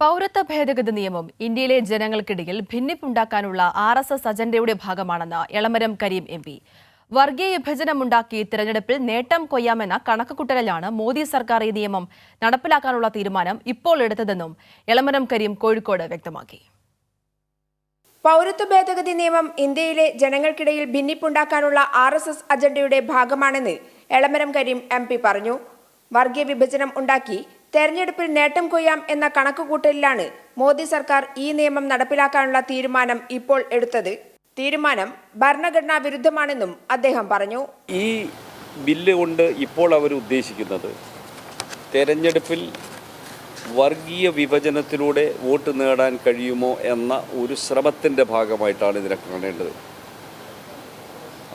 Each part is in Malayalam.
പൗരത്വ ഭേദഗതി നിയമം ഇന്ത്യയിലെ ജനങ്ങൾക്കിടയിൽ ഭിന്നിപ്പുണ്ടാക്കാനുള്ള RSS അജണ്ടയുടെ ഭാഗമാണെന്ന് എളമരം കരീം MP. വർഗീയ വിഭജനമുണ്ടാക്കി തിരഞ്ഞെടുപ്പിൽ നേട്ടം കൊയ്യാമെന്ന കണക്കുകൂട്ടലിലാണ് മോദി സർക്കാർ ഈ നിയമം നടപ്പിലാക്കാനുള്ള തീരുമാനം ഇപ്പോൾ എടുത്തതെന്നും എളമരം കരീം കോഴിക്കോട് വ്യക്തമാക്കി. പൗരത്വ ഭേദഗതി നിയമം ഇന്ത്യയിലെ ജനങ്ങൾക്കിടയിൽ ഭിന്നിപ്പുണ്ടാക്കാനുള്ള RSS അജണ്ടയുടെ ഭാഗമാണെന്ന് എളമരം കരീം MP പറഞ്ഞു. വർഗീയ വിഭജനം ഉണ്ടാക്കി തെരഞ്ഞെടുപ്പിൽ നേട്ടം കൊയ്യാം എന്ന കണക്കുകൂട്ടലിലാണ് മോദി സർക്കാർ ഈ നിയമം നടപ്പിലാക്കാനുള്ള തീരുമാനം ഇപ്പോൾ എടുത്തത്. തീരുമാനം ഭരണഘടനാ വിരുദ്ധമാണെന്നും അദ്ദേഹം പറഞ്ഞു. ഈ ബില്ല് കൊണ്ട് ഇപ്പോൾ അവർ ഉദ്ദേശിക്കുന്നത് തെരഞ്ഞെടുപ്പിൽ വർഗീയ വിഭജനത്തിലൂടെ വോട്ട് നേടാൻ കഴിയുമോ എന്ന ഒരു ശ്രമത്തിൻ്റെ ഭാഗമായിട്ടാണ് ഇതിനെ കാണേണ്ടത്.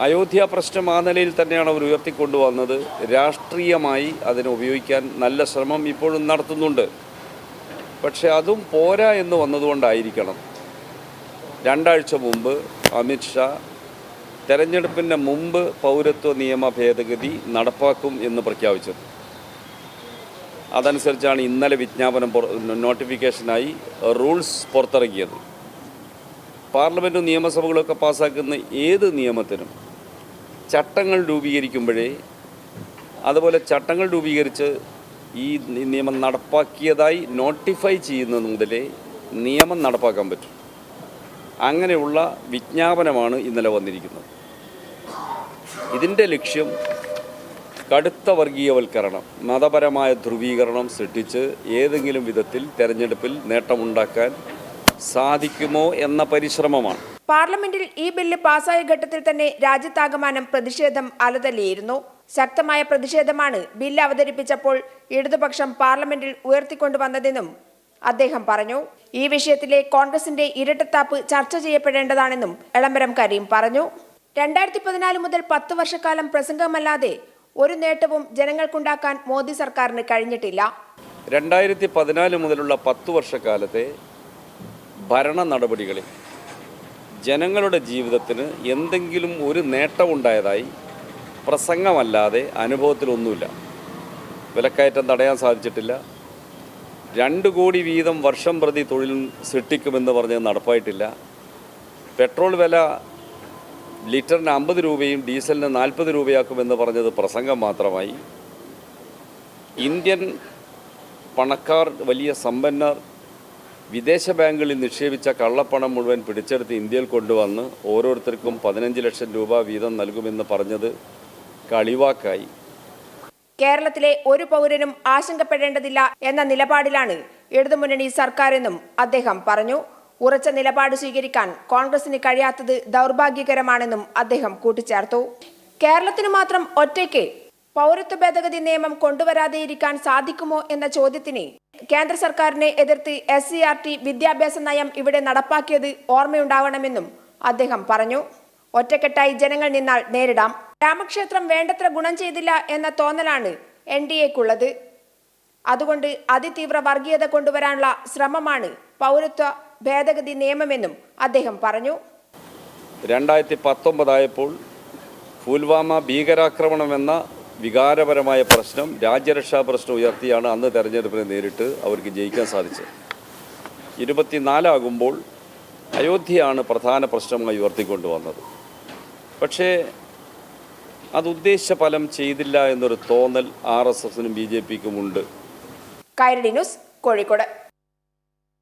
അയോധ്യ പ്രശ്നം ആ നിലയിൽ തന്നെയാണ് അവർ ഉയർത്തിക്കൊണ്ടുവന്നത്. രാഷ്ട്രീയമായി അതിനെ ഉപയോഗിക്കാൻ നല്ല ശ്രമം ഇപ്പോഴും നടത്തുന്നുണ്ട്. പക്ഷെ അതും പോരാ എന്ന് വന്നതുകൊണ്ടായിരിക്കണം 2 ആഴ്ച മുമ്പ് അമിത്ഷാ തെരഞ്ഞെടുപ്പിന് മുമ്പ് പൗരത്വ നിയമ ഭേദഗതി നടപ്പാക്കും എന്ന് പ്രഖ്യാപിച്ചത്. അതനുസരിച്ചാണ് ഇന്നലെ വിജ്ഞാപനം നോട്ടിഫിക്കേഷനായി റൂൾസ് പുറത്തിറക്കിയത്. പാർലമെൻറ്റും നിയമസഭകളൊക്കെ പാസ്സാക്കുന്ന ഏത് നിയമത്തിനും ചട്ടങ്ങൾ രൂപീകരിക്കുമ്പോഴേ, അതുപോലെ ചട്ടങ്ങൾ രൂപീകരിച്ച് ഈ നിയമം നടപ്പാക്കിയതായി നോട്ടിഫൈ ചെയ്യുന്നത് മുതലേ നിയമം നടപ്പാക്കാൻ പറ്റും. അങ്ങനെയുള്ള വിജ്ഞാപനമാണ് ഇന്നലെ വന്നിരിക്കുന്നത്. ഇതിൻ്റെ ലക്ഷ്യം കടുത്ത വർഗീയവൽക്കരണം, മതപരമായ ധ്രുവീകരണം സൃഷ്ടിച്ച് ഏതെങ്കിലും വിധത്തിൽ തെരഞ്ഞെടുപ്പിൽ നേട്ടമുണ്ടാക്കാൻ സാധിക്കുമോ എന്ന പരിശ്രമമാണ്. പാർലമെന്റിൽ ഈ ബില്ല് പാസായ ഘട്ടത്തിൽ തന്നെ രാജ്യത്താകമാനം പ്രതിഷേധം അലതല്ലിയിരുന്നു. ശക്തമായ പ്രതിഷേധമാണ് ബില്ല് അവതരിപ്പിച്ചപ്പോൾ ഇടതുപക്ഷം പാർലമെന്റിൽ ഉയർത്തിക്കൊണ്ടുവന്നതെന്നും അദ്ദേഹം പറഞ്ഞു. ഈ വിഷയത്തിലെ കോൺഗ്രസിന്റെ ഇരട്ടത്താപ്പ് ചർച്ച ചെയ്യപ്പെടേണ്ടതാണെന്നും എളമരം കരീം പറഞ്ഞു. 2014 മുതൽ 10 വർഷക്കാലം പ്രസംഗമല്ലാതെ ഒരു നേട്ടവും ജനങ്ങൾക്കുണ്ടാക്കാൻ മോദി സർക്കാരിന് കഴിഞ്ഞിട്ടില്ല. 2014 മുതലുള്ള 10 വർഷക്കാലത്തെ ഭരണ നടപടികളിൽ ജനങ്ങളുടെ ജീവിതത്തിന് എന്തെങ്കിലും ഒരു നേട്ടമുണ്ടായതായി പ്രസംഗമല്ലാതെ അനുഭവത്തിലൊന്നുമില്ല. വിലക്കയറ്റം തടയാൻ സാധിച്ചിട്ടില്ല. 2 കോടി വീതം വർഷം പ്രതി തൊഴിൽ സൃഷ്ടിക്കുമെന്ന് പറഞ്ഞത് നടപ്പായിട്ടില്ല. പെട്രോൾ വില ലിറ്ററിന് 50 രൂപയും ഡീസലിന് 40 രൂപയാക്കുമെന്ന് പറഞ്ഞത് പ്രസംഗം മാത്രമായി. ഇന്ത്യൻ പണക്കാർ, വലിയ സമ്പന്നർ വിദേശ ബാങ്കുകളിൽ നിക്ഷേപിച്ച കള്ളപ്പണം മുഴുവൻ പിടിച്ചെടുത്ത് ഇന്ത്യയിൽ കൊണ്ടുവന്ന് ഓരോരുത്തർക്കും 15 ലക്ഷം രൂപ വീതം നൽകുമെന്ന് പറഞ്ഞത് കളിവാക്കായി. കേരളത്തിലെ ഒരു പൗരനും ആശങ്കപ്പെടേണ്ടതില്ല എന്ന നിലപാടിലാണ് ഇടതുമുന്നണി സർക്കാരെന്നും അദ്ദേഹം പറഞ്ഞു. ഉറച്ച നിലപാട് സ്വീകരിക്കാൻ കോൺഗ്രസിന് കഴിയാത്തത് ദൗർഭാഗ്യകരമാണെന്നും അദ്ദേഹം കൂട്ടിച്ചേർത്തു. കേരളത്തിന് മാത്രം ഒറ്റയ്ക്ക് പൗരത്വ ഭേദഗതി നിയമം കൊണ്ടുവരാതെയിരിക്കാൻ സാധിക്കുമോ എന്ന ചോദ്യത്തിന് കേന്ദ്ര സർക്കാരിനെ എതിർത്ത് SCRT വിദ്യാഭ്യാസ നയം ഇവിടെ നടപ്പാക്കിയത് ഓർമ്മയുണ്ടാവണമെന്നും അദ്ദേഹം പറഞ്ഞു. ഒറ്റക്കെട്ടായി ജനങ്ങൾ നിന്നാൽ നേരിടാം. രാമക്ഷേത്രം വേണ്ടത്ര ഗുണം ചെയ്തില്ല എന്ന തോന്നലാണ് NDAക്കുള്ളത്. അതുകൊണ്ട് അതിതീവ്ര വർഗീയത കൊണ്ടുവരാനുള്ള ശ്രമമാണ് പൗരത്വ ഭേദഗതി നിയമമെന്നും അദ്ദേഹം പറഞ്ഞു. 2019 ആയപ്പോൾ പുൽവാമ ഭീകരാക്രമണമെന്ന വികാരപരമായ പ്രശ്നം, രാജ്യരക്ഷാ പ്രശ്നം ഉയർത്തിയാണ് അന്ന് തെരഞ്ഞെടുപ്പിനെ നേരിട്ട് അവർക്ക് ജയിക്കാൻ സാധിച്ചത്. 24 ആകുമ്പോൾ അയോധ്യയാണ് പ്രധാന പ്രശ്നമായി ഉയർത്തിക്കൊണ്ടുവന്നത്. പക്ഷേ അത് ഉദ്ദേശിച്ച ഫലം ചെയ്തില്ല എന്നൊരു തോന്നൽ RSSനും BJPക്കും ഉണ്ട്. കൈരളി ന്യൂസ്, കോഴിക്കോട്.